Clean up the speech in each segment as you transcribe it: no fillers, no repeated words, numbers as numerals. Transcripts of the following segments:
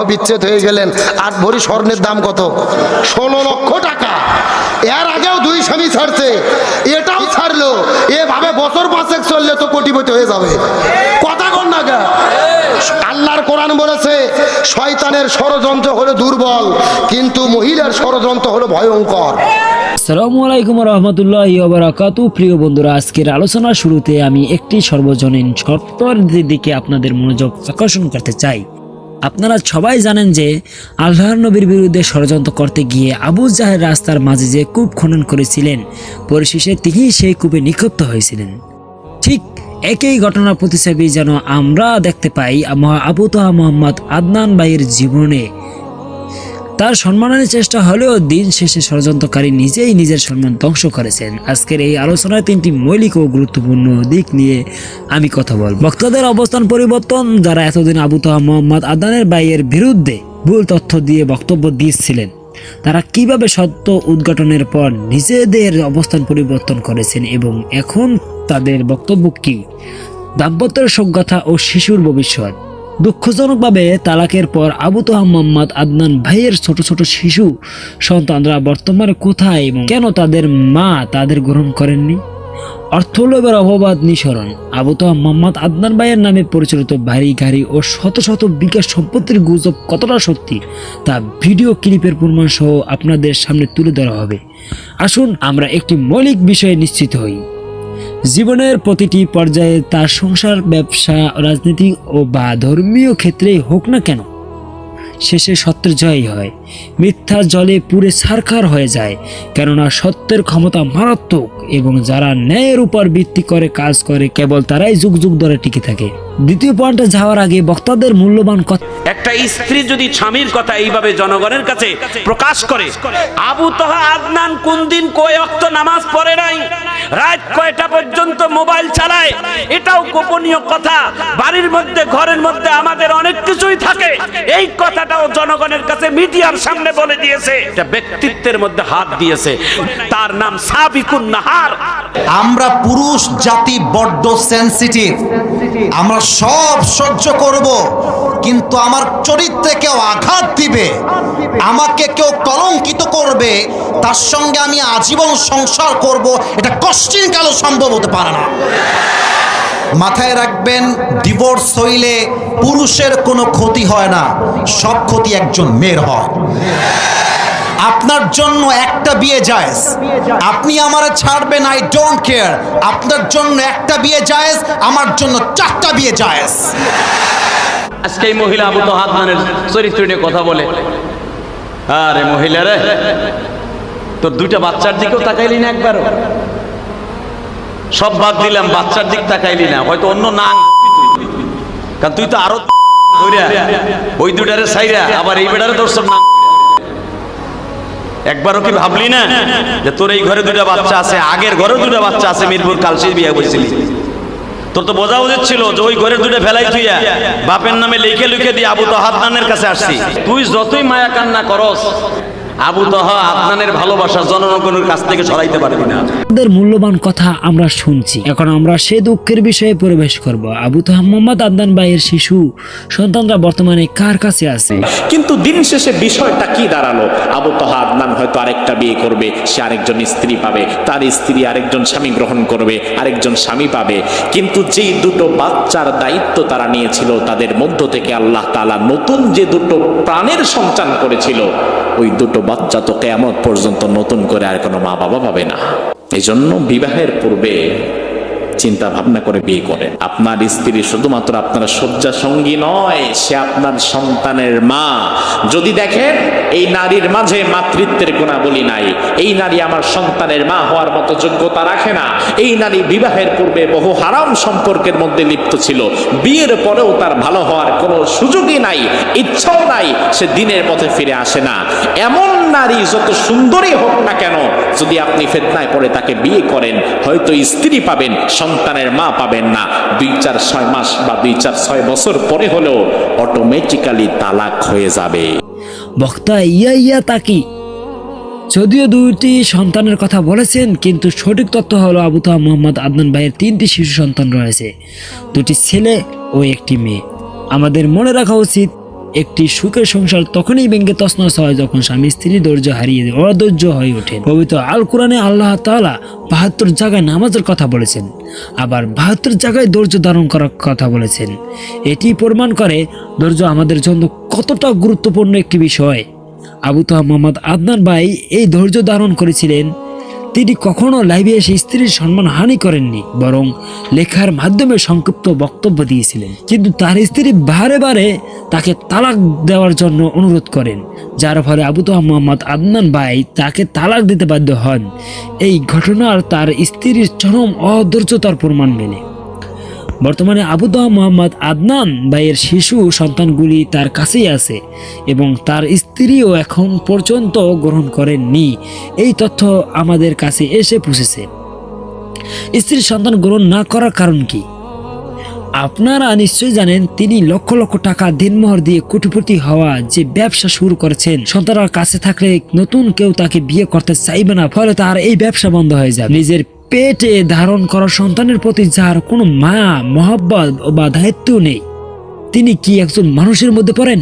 বিচ্ছেদ হয়ে গেলেন। 8 ভরি স্বর্ণের দাম কত? 16 লক্ষ টাকা। এর আগেও 2 স্বামী ছাড়ছে, এটাও ছাড়লো। এভাবে বছর 5 চললে তো কোটিপতি হয়ে যাবে। কথা কন না গা? আল্লাহর কোরআন বলেছে শয়তানের ষড়যন্ত্র হলো দুর্বল, কিন্তু মহিলার ষড়যন্ত্র হলো ভয়ঙ্কর। আসসালামু আলাইকুম রহমতুল্লাহি ওয়া বারাকাতুহু। প্রিয় বন্ধুরা, আজকের আলোচনার শুরুতে আমি একটি সর্বজনীন শর্তের দিকে আপনাদের মনোযোগ আকর্ষণ করতে চাই। আপনারা সবাই জানেন যে আল্লাহর নবীর বিরুদ্ধে ষড়যন্ত্র করতে গিয়ে আবু জাহেল রাস্তার মাঝে যে কূপ খনন করেছিলেন, পরিশেষে তিনি সেই কূপে নিক্ষিপ্ত হয়েছিলেন। ঠিক একই ঘটনার প্রতিচ্ছবি যেন আমরা দেখতে পাই আবু তাহা মোহাম্মদ আদনান ভাইয়ের জীবনে। তার সম্মানের চেষ্টা হলেও দিন শেষে ষড়যন্ত্রকারী নিজেই নিজের সম্মান ধ্বংস করেছেন। আজকের এই আলোচনায় 3টি মৌলিক ও গুরুত্বপূর্ণ দিক নিয়ে আমি কথা বলব। বক্তাদের অবস্থান পরিবর্তন, যারা এতদিন আবু তাহা মোহাম্মদ আদনানের ভাইয়ের বিরুদ্ধে ভুল তথ্য দিয়ে বক্তব্য দিয়েছিলেন, তারা কিভাবে সত্য উদ্ঘাটনের পর নিজেদের অবস্থান পরিবর্তন করেছেন এবং এখন তাদের বক্তব্য কি, দাম্পত্যের সজ্ঞতা ও শিশুর ভবিষ্যৎ। দুঃখজনকভাবে তালাকের পর আবু তাহা মোহাম্মদ আদনান ভাইয়ের ছোট ছোট শিশু সন্তানরা বর্তমানে কোথায় এবং কেন তাদের মা তাদের গ্রহণ করেননি? অর্থলোভের অপবাদ নিঃসরণ। আবু তাহা মোহাম্মদ আদনান ভাইয়ের নামে পরিচালিত বাড়ি গাড়ি ও শত শত বিঘা সম্পত্তির গুজব কতটা সত্যি তা ভিডিও ক্লিপের প্রমাণ সহ আপনাদের সামনে তুলে ধরা হবে। আসুন আমরা একটি মৌলিক বিষয়ে নিশ্চিত হই। জীবনের প্রতিটি পর্যায়ে তার সংসার, ব্যবসা, রাজনীতি ও বা ধর্মীয় ক্ষেত্রেই হোক না কেন, শেষে সত্যের জয়ই হয়। মিথ্যা জলে পুড়ে ছারখার হয়ে যায়, কেননা সত্যের ক্ষমতা মারাত্মক এবং যারা ন্যায়ের উপর ভিত্তি করে কাজ করে কেবল তারাই যুগ যুগ ধরে টিকে থাকে। দ্বিতীয় পয়েন্টে যাওয়ার আগে বক্তাদের মূল্যবান কথা। একটা স্ত্রী যদি স্বামীর কথা এইভাবে জনগণের কাছে প্রকাশ করে, আবু তাহা আদনান কোন দিন কয় ওয়াক্ত নামাজ পড়ে নাই, রাত কয়টা পর্যন্ত মোবাইল চালায়, এটাও গোপনীয় কথা। বাড়ির মধ্যে ঘরের মধ্যে আমাদের অনেক কিছুই থাকে, এই কথাটাও জনগণের কাছে মিডিয়ার সামনে বলে দিয়েছে। এটা ব্যক্তিত্বের মধ্যে হাত দিয়েছে, তার নাম সাবিকুন নাহার। আমরা পুরুষ জাতি বড্ড সেনসিটিভ। আমরা সব সহ্য করব, কিন্তু আমার চরিত্রে কেউ আঘাত দিবে, আমাকে কেউ কলঙ্কিত করবে, তার সঙ্গে আমি আজীবন সংসার করব, এটা কষ্টিন কালো সম্ভব হতে পারে না। মাথায় রাখবেন, ডিভোর্স হইলে পুরুষের কোনো ক্ষতি হয় না, সব ক্ষতি একজন মেয়ের হয়। আপনার জন্য একটা বিয়ে জায়েজ, আপনি আমারে ছাড়বেন, আই ডোন্ট কেয়ার। আপনার জন্য একটা বিয়ে জায়েজ, আমার জন্য 4টা বিয়ে জায়েজ। আজকে এই মহিলা আবু তাহা আদনানের চরিত্র নিয়ে কথা বলে, আরে মহিলা রে, তোর 2টা বাচ্চার দিকেও তাকাইলি না একবারও? সব বাদ দিলাম, বাচ্চার দিক তাকাইলি না, হয়তো অন্য না, কারণ তুই তো আরো ওই 2টারে সাইরা আবার এই বেটারে তোর সব না। একবারও কি ভাবলি না যে তোর এই ঘরে 2টা বাচ্চা আছে, আগের ঘরেও 2টা বাচ্চা আছে, মিরপুর কালশির বিয়ে বলছিলি? তোর তো বোঝা উচিত ছিল যে ওই ঘরের 2টা ফেলাই তুইয়া বাপের নামে লিখে লিখে দিয়ে আবু তাহা আদনানের কাছে আসছি। তুই যতই মায়া কান্না করস, আবু তাহা আদনানের ভালোবাসা জনগণের কাছ থেকে সরাইতে পারবি না। তাদের মূল্যবান কথা আমরা শুনছি, এখন আমরা সে দুঃখের বিষয়ে প্রবেশ করব। আবু তাহা মোহাম্মদ আদনান ভাইয়ের শিশু সন্তানরা বর্তমানে কার কাছে আছে? কিন্তু দিন শেষে বিষয়টা কি দাঁড়ালো? আবু তাহা আদনান হয়তো আরেকটা বিয়ে করবে, সে আরেকজন স্ত্রী পাবে, তার স্ত্রী আরেকজন স্বামী গ্রহণ করবে, আরেকজন স্বামী পাবে। কিন্তু যেই 2টো বাচ্চার দায়িত্ব তারা নিয়েছিল, তাদের মধ্য থেকে আল্লাহ তাআলা নতুন যে 2টো প্রাণের সঞ্চান করেছিল, ওই 2টো বাচ্চা তো কিয়ামত পর্যন্ত নতুন করে আর কোনো মা বাবা পাবে না। এই জন্য বিবাহের পূর্বে চিন্তা ভাবনা করে বিয়ে করেন। আপনার স্ত্রী শুধুমাত্র আপনার শয্যা সঙ্গী নয়, সে আপনার সন্তানের মা। যদি দেখেন এই নারীর মাঝে মাতৃত্বের গুণাবলী নাই, এই নারী আমার সন্তানের মা হওয়ার মতো যোগ্যতা রাখে না, এই নারী বিবাহের পূর্বে বহু হারাম সম্পর্কের মধ্যে লিপ্ত ছিল, বিয়ের পরেও তার ভালো হওয়ার কোনো সুযোগই নাই, ইচ্ছাও নাই, সে দিনের পথে ফিরে আসে না, এমন নারী যত সুন্দরী হোক না কেন, যদি আপনি ফিতনায় পড়ে তাকে বিয়ে করেন, হয়তো স্ত্রী পাবেন, সন্তানের মা পাবেন না। 2-4-6 মাস বা 2-4-6 বছর পরে হলেও অটোমেটিক্যালি তালাক হয়ে যাবে। বক্তা ইয়া তাকি যদিও 2টি সন্তানের কথা বলেছেন, কিন্তু সঠিক তথ্য হলো আবু তাহা মোহাম্মদ আদনান ভাইয়ের 3টি শিশু সন্তান রয়েছে, 2টি ছেলে ও 1টি মেয়ে। আমাদের মনে রাখা উচিত একটি সুখের সংসার তখনই ভেঙে তছনছ হয় যখন স্বামী স্ত্রী ধৈর্য হারিয়ে অধৈর্য হয়ে ওঠে। পবিত্র আল কোরআনে আল্লাহ তাআলা ৭২ জায়গায় নামাজের কথা বলেছেন, আবার ৭২ জায়গায় ধৈর্য ধারণ করার কথা বলেছেন। এটি প্রমাণ করে ধৈর্য আমাদের জন্য কতটা গুরুত্বপূর্ণ একটি বিষয়। আবু তাহা মোহাম্মদ আদনান ভাই এই ধৈর্য ধারণ করেছিলেন। তিনি কখনো লাইভে এসে স্ত্রীর সম্মান হানি করেননি, বরং লেখার মাধ্যমে সংক্ষিপ্ত বক্তব্য দিয়েছিলেন। কিন্তু তার স্ত্রী বারে বারে তাকে তালাক দেওয়ার জন্য অনুরোধ করেন, যার ফলে আবু তাহা মোহাম্মদ আদনান ভাই তাকে তালাক দিতে বাধ্য হন। এই ঘটনার তার স্ত্রীর চরম অধৈর্যতার প্রমাণ মেলে। বর্তমানে আবু তাহা মোহাম্মদ আদনান ভাইয়ের শিশু সন্তানগুলি তার কাছেই আছে এবং তার স্ত্রীও এখন পর্যন্ত গ্রহণ করেননি। এই তথ্য আমাদের কাছে এসে পৌঁছেছে। স্ত্রীর সন্তান গ্রহণ না করার কারণ কি? আপনারা নিশ্চয়ই জানেন, তিনি লক্ষ লক্ষ টাকা দিনমোহর দিয়ে কোটিপতি হওয়া যে ব্যবসা শুরু করেছেন। সন্তানের কাছে থাকলে নতুন কেউ তাকে বিয়ে করতে চাইবে না, ফলে তার এই ব্যবসা বন্ধ হয়ে যাবে। নিজের পেটে ধারণ করা সন্তানের প্রতি যার কোনো মায়া মহব্বত বা দায়িত্ব নেই, তিনি কি একজন মানুষের মধ্যে পড়েন?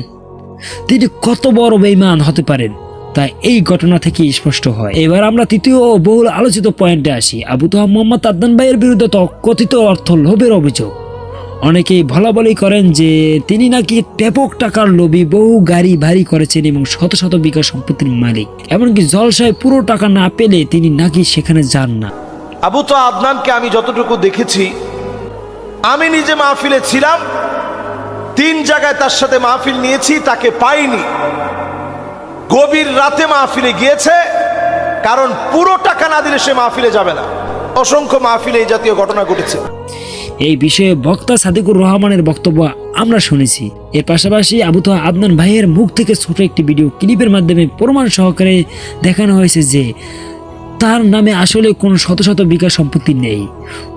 তিনি কত বড় বেঈমান হতে পারেন তাই এই ঘটনা থেকে স্পষ্ট হয়। এবার আমরা তৃতীয় ও বহুল আলোচিত পয়েন্টে আসি। আবু তাহা মোহাম্মদ আদনান ভাইয়ের বিরুদ্ধে কথিত অর্থ লোভের অভিযোগ। অনেকেই বলা বলি করেন যে তিনি নাকি ব্যাপক টাকার লোভী, বহু গাড়ি ভারী করেছেন এবং শত শত বিঘা সম্পত্তির মালিক। এমনকি জলসায় পুরো টাকা না পেলে তিনি নাকি সেখানে যান না। আবু তাহা আদনানকে আমি যতটুকু দেখেছি, আমি নিজে মাহফিলে ছিলাম, 3 জায়গায় তার সাথে মাহফিল নিয়েছি, তাকে পাইনি। গভীর রাতে মাহফিলে গিয়েছে, কারণ পুরো টাকা না দিলে সে মাহফিলে যাবে না। অসংখ্য মাহফিলে এই জাতীয় ঘটনা ঘটেছে। এই বিষয়ে বক্তা সাদিকুর রহমানের বক্তব্য আমরা শুনেছি। এর পাশাপাশি আবু তাহা আদনান ভাইয়ের মুখ থেকে ছোট একটি ভিডিও ক্লিপের মাধ্যমে প্রমাণ সহকারে দেখানো হয়েছে যে তার নামে আসলে কোনো শত শত বিঘা সম্পত্তি নেই,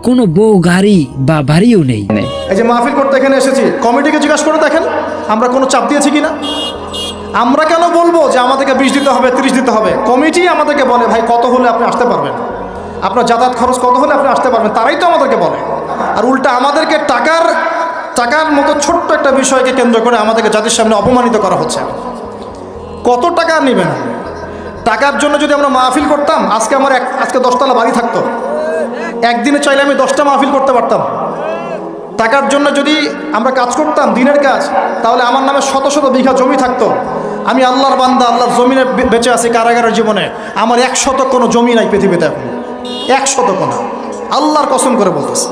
কোনো বউ গাড়ি বা বাড়িও নেই। এই যে মাহফিল করতে এখানে এসেছি, কমিটিকে জিজ্ঞাসা করে দেখেন আমরা কোনো চাপ দিয়েছি কিনা। আমরা কেন বলবো যে আমাদেরকে 20 দিতে হবে, 30 দিতে হবে? কমিটি আমাদেরকে বলে ভাই কত হলে আপনি আসতে পারবেন, আপনার যাতায়াত খরচ কত হলে আপনি আসতে পারবেন, তারাই তো আমাদেরকে বলে। আর উল্টা আমাদেরকে টাকার মতো ছোট্ট একটা বিষয়কে কেন্দ্র করে আমাদেরকে জাতির সামনে অপমানিত করা হচ্ছে। কত টাকা নেবেন? টাকার জন্য যদি আমরা মাহফিল করতাম, আজকে আমার আজকে 10 তলা বাড়ি থাকতো। একদিনে চাইলে আমি 10টা মাহফিল করতে পারতাম। টাকার জন্য যদি আমরা কাজ করতাম, দিনের কাজ, তাহলে আমার নামে শত শত বিঘা জমি থাকতো। আমি আল্লাহর বান্দা, আল্লাহর জমিনে বেঁচে আছি কারাগারের জীবনে। আমার 100 কোনো জমি নাই পৃথিবীতে এখন, 100 কোনো। আল্লাহর কসম করে বলতেছি,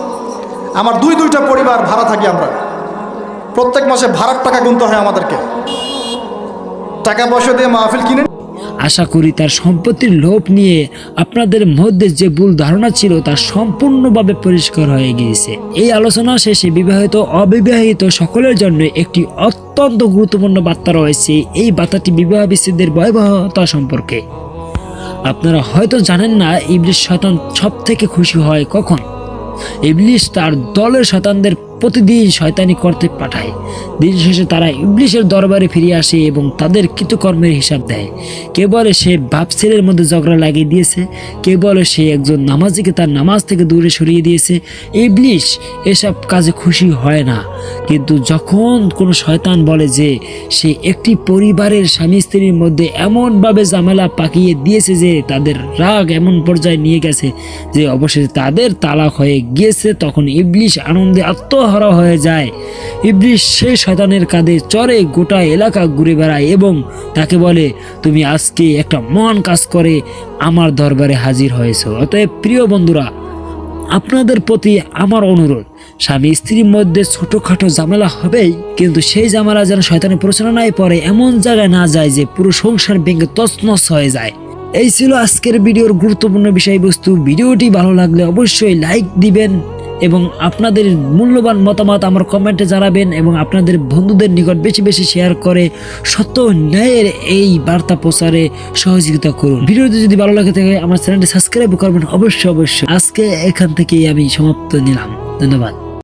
আমার 2-2টা পরিবার ভাড়া থাকি আমরা। প্রত্যেক মাসে ভাড়ার টাকা গুনতে হয় আমাদেরকে। টাকা পয়সা দিয়ে মাহফিল কিনে। আশা করি তার সম্পত্তির লোভ নিয়ে আপনাদের মধ্যে যে ভুল ধারণা ছিল তা সম্পূর্ণভাবে পরিষ্কার হয়ে গিয়েছে। এই আলোচনা শেষে বিবাহিত অবিবাহিত সকলের জন্য একটি অত্যন্ত গুরুত্বপূর্ণ বার্তা রয়েছে। এই বার্তাটি বিবাহ বিচ্ছেদের ভয়াবহতা সম্পর্কে। আপনারা হয়তো জানেন না, ইবলিস শয়তান সব থেকে খুশি হয় কখন? ইবলিস তার দলের শয়তানদের প্রতিদিন শয়তানি করতে পাঠায়। দিন শেষে তারা ইবলিসের দরবারে ফিরে আসে এবং তাদের কৃতকর্মের হিসাব দেয়। কে বলে সে বাপ ছেলের মধ্যে ঝগড়া লাগিয়ে দিয়েছে, কে বলে সে একজন নামাজিকে তার নামাজ থেকে দূরে সরিয়ে দিয়েছে। ইবলিস এসব কাজে খুশি হয় না। কিন্তু যখন কোনো শয়তান বলে যে সে একটি পরিবারের স্বামী স্ত্রীর মধ্যে এমনভাবে ঝামেলা পাকিয়ে দিয়েছে যে তাদের রাগ এমন পর্যায়ে নিয়ে গেছে যে অবশেষে তাদের তালাক হয়ে গিয়েছে, তখন ইবলিস আনন্দে আত্মহারা হয়ে যায়। ইবলিস সেই শয়তানের কাঁধে চড়ে গোটা এলাকা ঘুরে বেড়ায় এবং তাকে বলে, তুমি আজকে একটা মহান কাজ করে আমার দরবারে হাজির হয়েছো। অতএব প্রিয় বন্ধুরা, আপনাদের প্রতি আমার অনুরোধ, স্বামী স্ত্রীর মধ্যে ছোটখাটো ঝামেলা হবেই, কিন্তু সেই ঝামেলা যেন শয়তানের প্ররোচনায় পড়ে এমন জায়গায় না যায় যে পুরো সংসার ভেঙে তছনছ হয়ে যায়। এই ছিল আজকের ভিডিওর গুরুত্বপূর্ণ বিষয়বস্তু। ভিডিওটি ভালো লাগলে অবশ্যই লাইক দিবেন এবং আপনাদের মূল্যবান মতামত আমার কমেন্টে জানাবেন এবং আপনাদের বন্ধুদের নিকট বেশি বেশি শেয়ার করে সত্য ন্যায়ের এই বার্তা প্রচারে সহযোগিতা করুন। ভিডিওটি যদি ভালো লাগে থাকে আমার চ্যানেলটি সাবস্ক্রাইব করবেন অবশ্যই। আজকে এখান থেকেই আমি সমাপ্ত নিলাম। ধন্যবাদ।